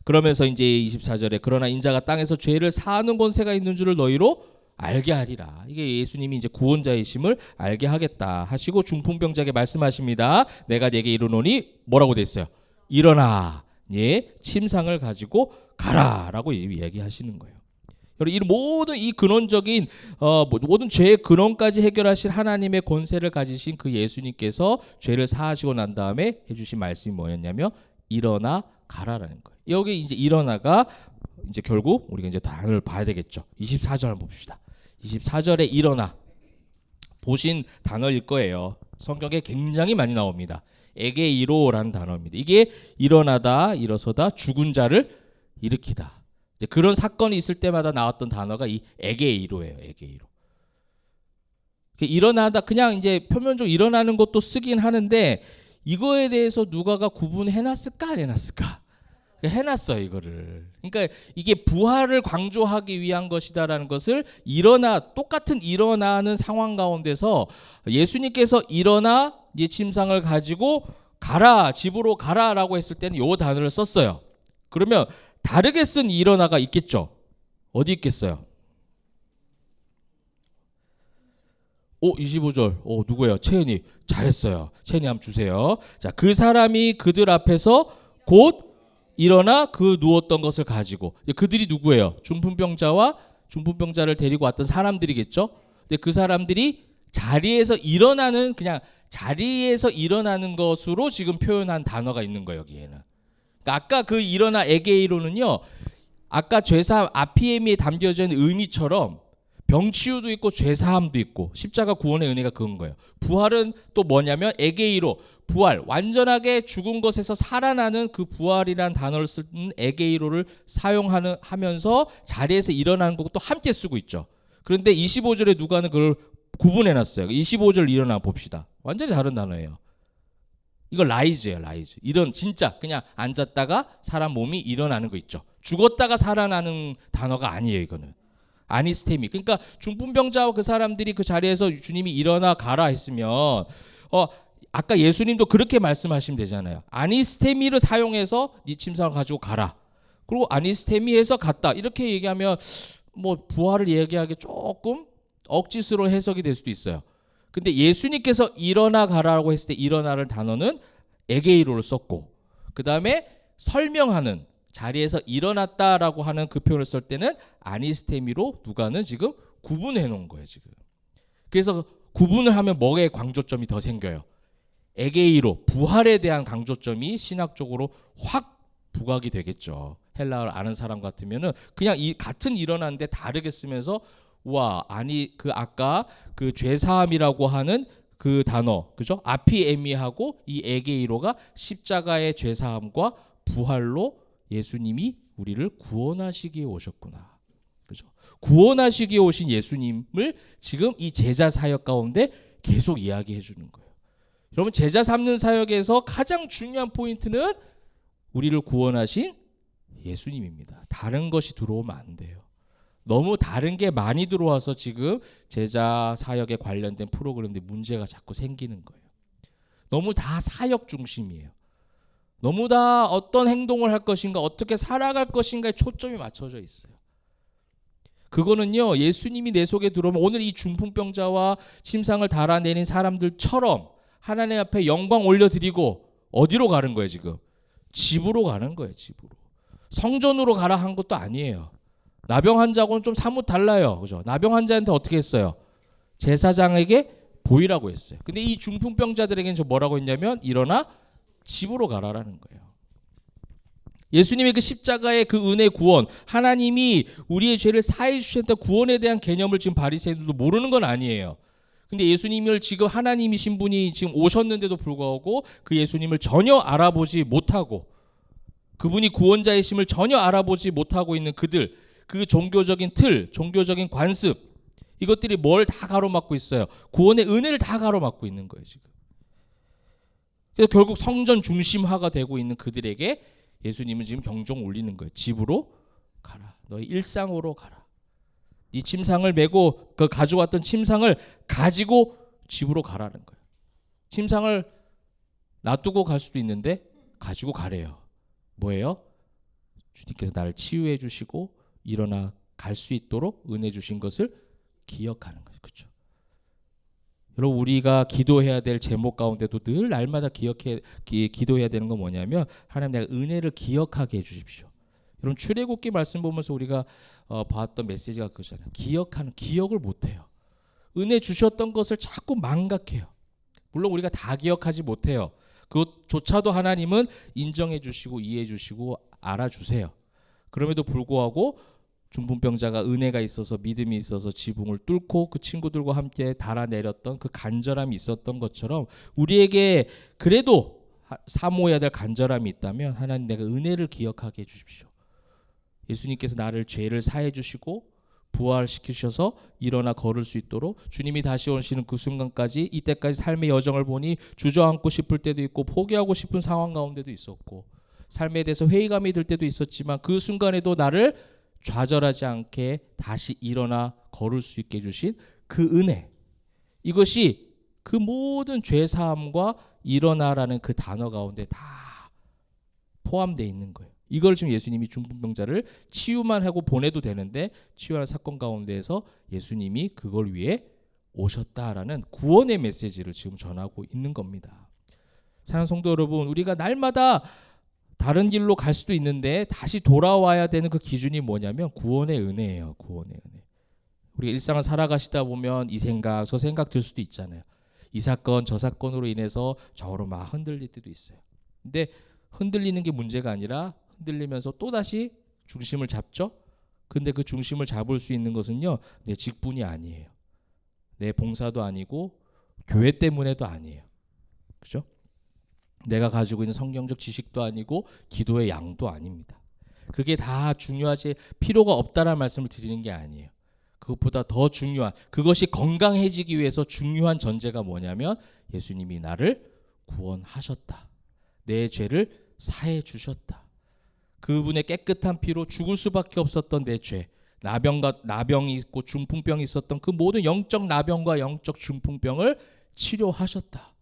그러면서 이제 24절에 그러나 인자가 땅에서 죄를 사하는 권세가 있는 줄을 너희로 알게 하리라. 이게 예수님이 이제 구원자이심을 알게 하겠다 하시고 중풍병자에게 말씀하십니다. 내가 네게 이르노니 뭐라고 돼 있어요? 일어나, 예, 침상을 가지고 가라라고 얘기하시는 거예요. 여러분, 이 모든 이 근원적인 모든 죄의 근원까지 해결하실 하나님의 권세를 가지신 그 예수님께서 죄를 사하시고 난 다음에 해주신 말씀이 뭐였냐면 일어나 가라라는 거예요. 여기 이제 일어나가 이제 결국 우리가 이제 단어를 봐야 되겠죠. 24절 한번 봅시다. 24절에 일어나 보신 단어일 거예요. 성경에 굉장히 많이 나옵니다. 에게이로라는 단어입니다. 이게 일어나다, 일어서다, 죽은 자를 일으키다. 이제 그런 사건이 있을 때마다 나왔던 단어가 이 에게이로예요. 에게이로. 일어나다 그냥 이제 표면적으로 일어나는 것도 쓰긴 하는데 이거에 대해서 누가가 구분해놨을까 안 해놨을까? 해놨어요 이거를. 그러니까 이게 부활을 강조하기 위한 것이다라는 것을 똑같은 일어나는 상황 가운데서 예수님께서 일어나 네 침상을 가지고 가라, 집으로 가라라고 했을 때는 요 단어를 썼어요. 그러면 다르게 쓴 일어나가 있겠죠. 어디 있겠어요? 25절. 누구예요? 채은이. 잘했어요. 채은이 한번 주세요. 자, 그 사람이 그들 앞에서 곧 일어나 그 누웠던 것을 가지고. 그들이 누구예요? 중풍병자를 데리고 왔던 사람들이겠죠. 근데 그 사람들이 그냥 자리에서 일어나는 것으로 지금 표현한 단어가 있는 거예요, 여기에는. 그러니까 아까 그 일어나 에게이로는요, 아까 죄사함 아피에미에 담겨져 있는 의미처럼 병치유도 있고 죄사함도 있고 십자가 구원의 은혜가 그건 거예요. 부활은 또 뭐냐면 에게이로, 부활, 완전하게 죽은 것에서 살아나는 그 부활이라는 단어를 쓰는 에게이로를 사용하면서 자리에서 일어나는 것도 함께 쓰고 있죠. 그런데 25절에 누가는 그걸 구분해놨어요. 25절 일어나 봅시다. 완전히 다른 단어예요. 이거 라이즈예요, 라이즈. 진짜 그냥 앉았다가 사람 몸이 일어나는 거 있죠. 죽었다가 살아나는 단어가 아니에요, 이거는. 아니스테미. 그러니까 중풍병자와 그 사람들이 그 자리에서 주님이 일어나 가라 했으면 아까 예수님도 그렇게 말씀하시면 되잖아요. 아니스테미를 사용해서 네 침상을 가지고 가라. 그리고 아니스테미해서 갔다. 이렇게 얘기하면 뭐 부활을 얘기하기 조금 억지스러운 해석이 될 수도 있어요. 근데 예수님께서 일어나 가라고 했을 때 일어나를 단어는 에게이로를 썼고, 그 다음에 설명하는 자리에서 일어났다라고 하는 그 표현을 쓸 때는 아니스테미로 누가는 지금 구분해 놓은 거예요, 지금. 그래서 구분을 하면 뭐에 강조점이 더 생겨요? 에게이로, 부활에 대한 강조점이 신학적으로 확 부각이 되겠죠. 헬라어를 아는 사람 같으면은 그냥 같은 일어났는데 다르게 쓰면서 그 아까 그 죄사함이라고 하는 그 단어, 그죠? 아피에미하고 이 에게이로가 십자가의 죄사함과 부활로 예수님이 우리를 구원하시기에 오셨구나. 그죠? 구원하시기에 오신 예수님을 지금 이 제자 사역 가운데 계속 이야기해 주는 거예요. 여러분, 제자 삼는 사역에서 가장 중요한 포인트는 우리를 구원하신 예수님입니다. 다른 것이 들어오면 안 돼요. 너무 다른 게 많이 들어와서 지금 제자 사역에 관련된 프로그램들 문제가 자꾸 생기는 거예요. 너무 다 사역 중심이에요. 너무 다 어떤 행동을 할 것인가, 어떻게 살아갈 것인가에 초점이 맞춰져 있어요. 그거는요, 예수님이 내 속에 들어오면 오늘 이 중풍병자와 침상을 달아내린 사람들처럼 하나님 앞에 영광 올려드리고 어디로 가는 거예요, 지금? 집으로 가는 거예요, 집으로. 성전으로 가라 한 것도 아니에요. 나병 환자하고는 좀 사뭇 달라요. 그죠? 나병 환자한테 어떻게 했어요? 제사장에게 보이라고 했어요. 근데 이 중풍병자들에게는 저 뭐라고 했냐면 일어나 집으로 가라라는 거예요. 예수님의 그 십자가의 그 은혜 구원, 하나님이 우리의 죄를 사해 주셨다 구원에 대한 개념을 지금 바리새인들도 모르는 건 아니에요. 근데 예수님을 지금 하나님이신 분이 지금 오셨는데도 불구하고 그 예수님을 전혀 알아보지 못하고 그분이 구원자이심을 전혀 알아보지 못하고 있는 그들, 그 종교적인 틀, 종교적인 관습, 이것들이 뭘 다 가로막고 있어요. 구원의 은혜를 다 가로막고 있는 거예요, 지금. 그래서 결국 성전 중심화가 되고 있는 그들에게 예수님은 지금 경종 울리는 거예요. 집으로 가라. 너희 일상으로 가라. 이 침상을 메고 그 가져왔던 침상을 가지고 집으로 가라는 거예요. 침상을 놔두고 갈 수도 있는데 가지고 가래요. 뭐예요? 주님께서 나를 치유해 주시고 일어나 갈 수 있도록 은혜 주신 것을 기억하는 거죠. 그렇죠? 여러분, 우리가 기도해야 될 제목 가운데도 늘 날마다 기도해야 되는 건 뭐냐면 하나님, 내가 은혜를 기억하게 해주십시오. 여러분, 출애굽기 말씀 보면서 우리가 봤던 메시지가 그거잖아요. 기억을 못해요. 은혜 주셨던 것을 자꾸 망각해요. 물론 우리가 다 기억하지 못해요. 그것조차도 하나님은 인정해 주시고 이해해 주시고 알아주세요. 그럼에도 불구하고 중풍병자가 은혜가 있어서 믿음이 있어서 지붕을 뚫고 그 친구들과 함께 달아내렸던 그 간절함이 있었던 것처럼 우리에게 그래도 사모해야 될 간절함이 있다면 하나님, 내가 은혜를 기억하게 해주십시오. 예수님께서 나를 죄를 사해 주시고 부활시키셔서 일어나 걸을 수 있도록 주님이 다시 오시는 그 순간까지, 이때까지 삶의 여정을 보니 주저앉고 싶을 때도 있고 포기하고 싶은 상황 가운데도 있었고 삶에 대해서 회의감이 들 때도 있었지만 그 순간에도 나를 좌절하지 않게 다시 일어나 걸을 수 있게 해주신 그 은혜, 이것이 그 모든 죄사함과 일어나라는 그 단어 가운데 다 포함되어 있는 거예요. 이걸 지금 예수님이 중풍병자를 치유만 하고 보내도 되는데 치유하는 사건 가운데에서 예수님이 그걸 위해 오셨다라는 구원의 메시지를 지금 전하고 있는 겁니다. 사랑하는 성도 여러분, 우리가 날마다 다른 길로 갈 수도 있는데 다시 돌아와야 되는 그 기준이 뭐냐면 구원의 은혜예요. 구원의 은혜. 우리가 일상을 살아가시다 보면 이 생각 저 생각 들 수도 있잖아요. 이 사건 저 사건으로 인해서 저로 막 흔들릴 때도 있어요. 근데 흔들리는 게 문제가 아니라 흔들리면서 또다시 중심을 잡죠. 근데 그 중심을 잡을 수 있는 것은요, 내 직분이 아니에요. 내 봉사도 아니고 교회 때문에도 아니에요. 그죠? 내가 가지고 있는 성경적 지식도 아니고 기도의 양도 아닙니다. 그게 다 중요하지 필요가 없다라는 말씀을 드리는 게 아니에요. 그것보다 더 중요한, 그것이 건강해지기 위해서 중요한 전제가 뭐냐면 예수님이 나를 구원하셨다. 내 죄를 사해 주셨다. 그분의 깨끗한 피로 죽을 수밖에 없었던 내 죄, 나병이 있고 중풍병이 있었던 그 모든 영적 나병과 영적 중풍병을 치료하셨다.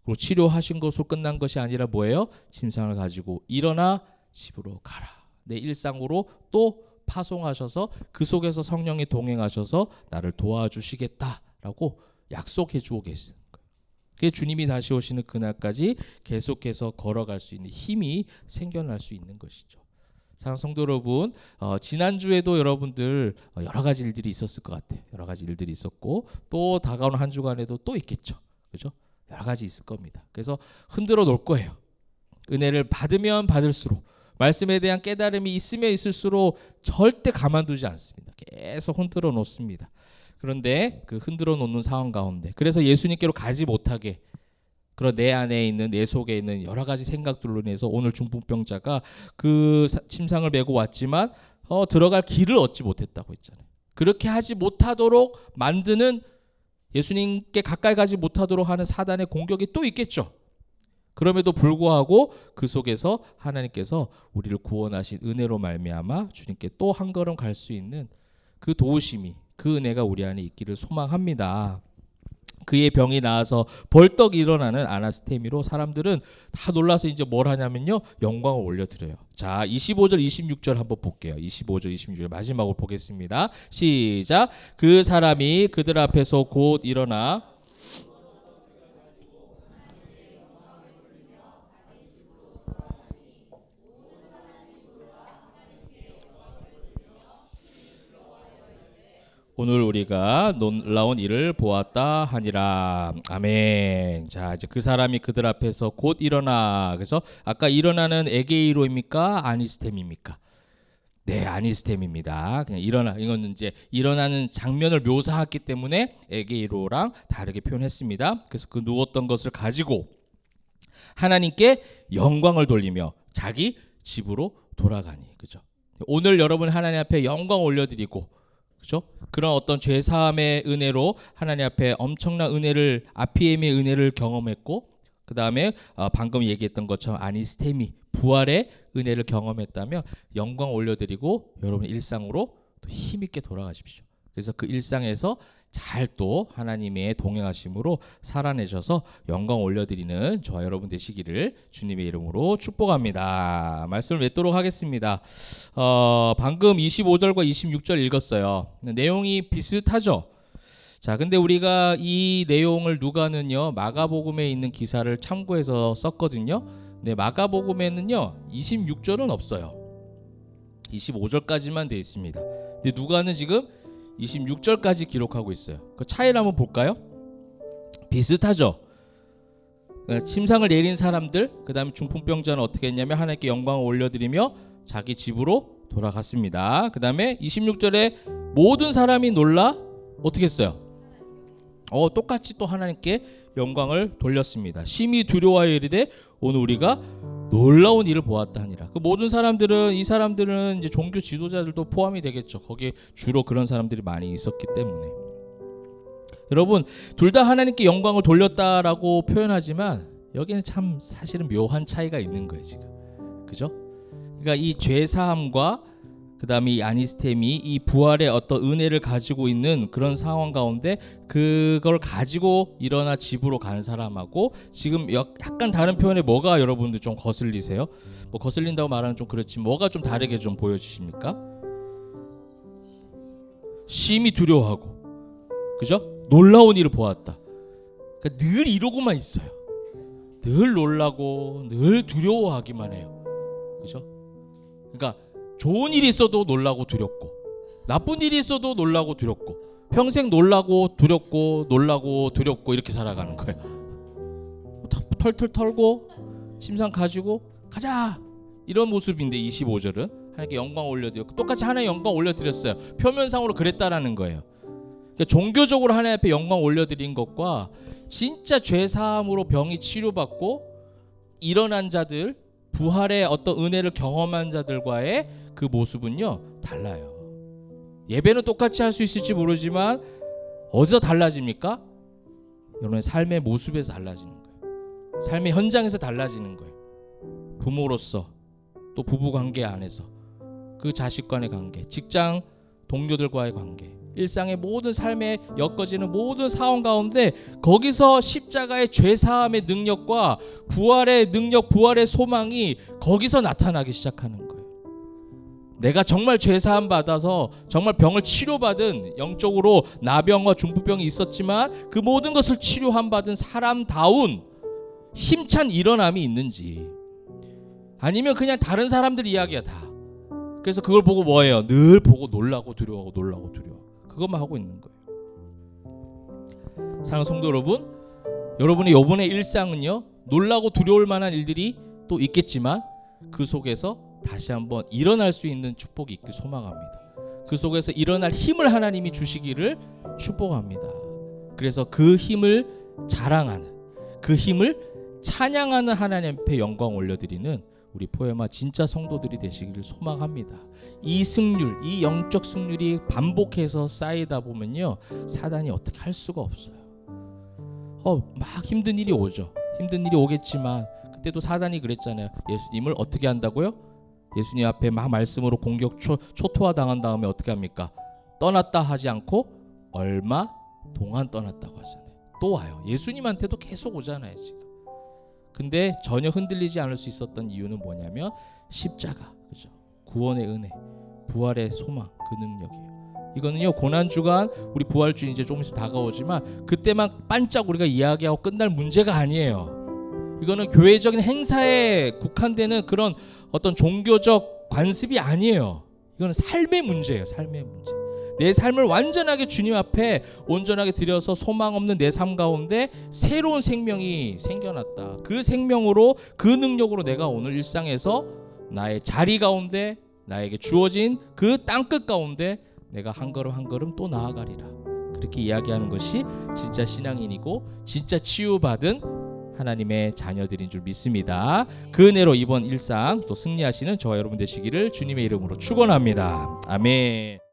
그리고 치료하신 것으로 끝난 것이 아니라 뭐예요? 침상을 가지고 일어나 집으로 가라. 내 일상으로 또 파송하셔서 그 속에서 성령이 동행하셔서 나를 도와주시겠다라고 약속해 주고 계시는 거예요. 그게 주님이 다시 오시는 그날까지 계속해서 걸어갈 수 있는 힘이 생겨날 수 있는 것이죠. 사랑하는 성도 여러분, 지난주에도 여러분들 여러 가지 일들이 있었을 것 같아요. 여러 가지 일들이 있었고 또 다가오는 한 주간에도 또 있겠죠. 그렇죠? 여러 가지 있을 겁니다. 그래서 흔들어 놓을 거예요. 은혜를 받으면 받을수록, 말씀에 대한 깨달음이 있으면 있을수록 절대 가만두지 않습니다. 계속 흔들어 놓습니다. 그런데 그 흔들어 놓는 상황 가운데, 그래서 예수님께로 가지 못하게, 그런 내 안에 있는, 내 속에 있는 여러 가지 생각들로 인해서 오늘 중풍병자가 그 침상을 메고 왔지만 들어갈 길을 얻지 못했다고 했잖아요. 그렇게 하지 못하도록 만드는, 예수님께 가까이 가지 못하도록 하는 사단의 공격이 또 있겠죠. 그럼에도 불구하고 그 속에서 하나님께서 우리를 구원하신 은혜로 말미암아 주님께 또 한 걸음 갈 수 있는 그 도우심이, 그 은혜가 우리 안에 있기를 소망합니다. 그의 병이 나아서 벌떡 일어나는 아나스테미로 사람들은 다 놀라서 이제 뭘 하냐면요, 영광을 올려드려요. 자, 25절 26절 한번 볼게요. 25절 26절 마지막으로 보겠습니다. 시작. 그 사람이 그들 앞에서 곧 일어나 오늘 우리가 놀라운 일을 보았다 하니라. 아멘. 자, 이제 그 사람이 그들 앞에서 곧 일어나. 그래서 아까 일어나는 에게이로입니까? 아니스템입니까? 네, 아니스템입니다. 그냥 일어나, 이건 이제 일어나는 장면을 묘사했기 때문에 에게이로랑 다르게 표현했습니다. 그래서 그 누웠던 것을 가지고 하나님께 영광을 돌리며 자기 집으로 돌아가니. 그죠? 오늘 여러분 하나님 앞에 영광 올려드리고, 그렇죠? 그런 어떤 죄사함의 은혜로 하나님 앞에 엄청난 은혜를, 아피엠의 은혜를 경험했고, 그 다음에 방금 얘기했던 것처럼 아니스테미, 부활의 은혜를 경험했다면 영광 올려드리고 여러분 일상으로 또 힘있게 돌아가십시오. 그래서 그 일상에서 잘 또 하나님의 동행하심으로 살아내셔서 영광 올려드리는 저와 여러분 되시기를 주님의 이름으로 축복합니다. 말씀을 맺도록 하겠습니다. 방금 25절과 26절 읽었어요. 내용이 비슷하죠? 자, 근데 우리가 이 내용을 누가는요, 마가복음에 있는 기사를 참고해서 썼거든요. 네, 마가복음에는요 26절은 없어요. 25절까지만 되어 있습니다. 근데 누가는 지금 26절까지 기록하고 있어요. 그 차이를 한번 볼까요? 비슷하죠? 침상을 내린 사람들, 그 다음에 중풍병자는 어떻게 했냐면 하나님께 영광을 올려드리며 자기 집으로 돌아갔습니다. 그 다음에 26절에 모든 사람이 놀라 어떻게 했어요? 똑같이 또 하나님께 영광을 돌렸습니다. 심히 두려워하여 이르되 오늘 우리가 놀라운 일을 보았다 하니라. 그 모든 사람들은, 이 사람들은 이제 종교 지도자들도 포함이 되겠죠. 거기에 주로 그런 사람들이 많이 있었기 때문에. 여러분, 둘 다 하나님께 영광을 돌렸다라고 표현하지만 여기는 참 사실은 묘한 차이가 있는 거예요, 지금. 그죠? 그러니까 이 죄 사함과 그다음에 이 아니스템이 이 부활의 어떤 은혜를 가지고 있는 그런 상황 가운데 그걸 가지고 일어나 집으로 간 사람하고 지금 약간 다른 표현에 뭐가 여러분들 좀 거슬리세요? 뭐 거슬린다고 말하면 좀 그렇지 뭐가 좀 다르게 좀 보여지십니까? 심히 두려워하고 그죠? 놀라운 일을 보았다. 그러니까 늘 이러고만 있어요. 늘 놀라고 늘 두려워하기만 해요. 그죠? 그러니까 좋은 일이 있어도 놀라고 두렵고 나쁜 일이 있어도 놀라고 두렵고 평생 놀라고 두렵고 놀라고 두렵고 이렇게 살아가는 거예요. 털털 털고 침상 가지고 가자 이런 모습인데 25절은 하나님께 영광 올려드렸고 똑같이 하나님 영광 올려드렸어요. 표면상으로 그랬다라는 거예요. 그러니까 종교적으로 하나님 앞에 영광 올려드린 것과 진짜 죄사함으로 병이 치료받고 일어난 자들 부활의 어떤 은혜를 경험한 자들과의 그 모습은요 달라요. 예배는 똑같이 할 수 있을지 모르지만 어디서 달라집니까? 여러분의 삶의 모습에서 달라지는 거예요. 삶의 현장에서 달라지는 거예요. 부모로서 또 부부관계 안에서 그 자식 간의 관계, 직장 동료들과의 관계, 일상의 모든 삶에 엮어지는 모든 상황 가운데 거기서 십자가의 죄사함의 능력과 부활의 능력, 부활의 소망이 거기서 나타나기 시작하는 거예요. 내가 정말 죄사함 받아서 정말 병을 치료받은 영적으로 나병과 중풍병이 있었지만 그 모든 것을 치료함 받은 사람다운 힘찬 일어남이 있는지 아니면 그냥 다른 사람들 이야기야 다. 그래서 그걸 보고 뭐예요? 늘 보고 놀라고 두려워하고 놀라고 두려워. 그것만 하고 있는 거예요. 사랑하는 성도 여러분, 여러분의 이번의 일상은요 놀라고 두려울 만한 일들이 또 있겠지만 그 속에서 다시 한번 일어날 수 있는 축복이 있길 소망합니다. 그 속에서 일어날 힘을 하나님이 주시기를 축복합니다. 그래서 그 힘을 자랑하는, 그 힘을 찬양하는 하나님 앞에 영광 올려드리는 우리 포에마 진짜 성도들이 되시기를 소망합니다. 이 승률, 이 영적 승률이 반복해서 쌓이다 보면요 사단이 어떻게 할 수가 없어요. 막 힘든 일이 오죠. 힘든 일이 오겠지만 그때도 사단이 그랬잖아요. 예수님을 어떻게 한다고요? 예수님 앞에 막 말씀으로 공격 초토화 당한 다음에 어떻게 합니까? 떠났다 하지 않고 얼마 동안 떠났다고 하잖아요. 또 와요. 예수님한테도 계속 오잖아요 지금. 근데 전혀 흔들리지 않을 수 있었던 이유는 뭐냐면 십자가, 그죠? 구원의 은혜, 부활의 소망, 그 능력이에요. 이거는요 고난주간 우리 부활주일 이제 조금 있으면 다가오지만 그때만 반짝 우리가 이야기하고 끝날 문제가 아니에요. 이거는 교회적인 행사에 국한되는 그런 어떤 종교적 관습이 아니에요. 이거는 삶의 문제예요. 삶의 문제. 내 삶을 완전하게 주님 앞에 온전하게 드려서 소망 없는 내 삶 가운데 새로운 생명이 생겨났다. 그 생명으로 그 능력으로 내가 오늘 일상에서 나의 자리 가운데 나에게 주어진 그 땅끝 가운데 내가 한 걸음 한 걸음 또 나아가리라. 그렇게 이야기하는 것이 진짜 신앙인이고 진짜 치유받은 하나님의 자녀들인 줄 믿습니다. 그 은혜로 이번 일상 또 승리하시는 저와 여러분 되시기를 주님의 이름으로 축원합니다. 아멘.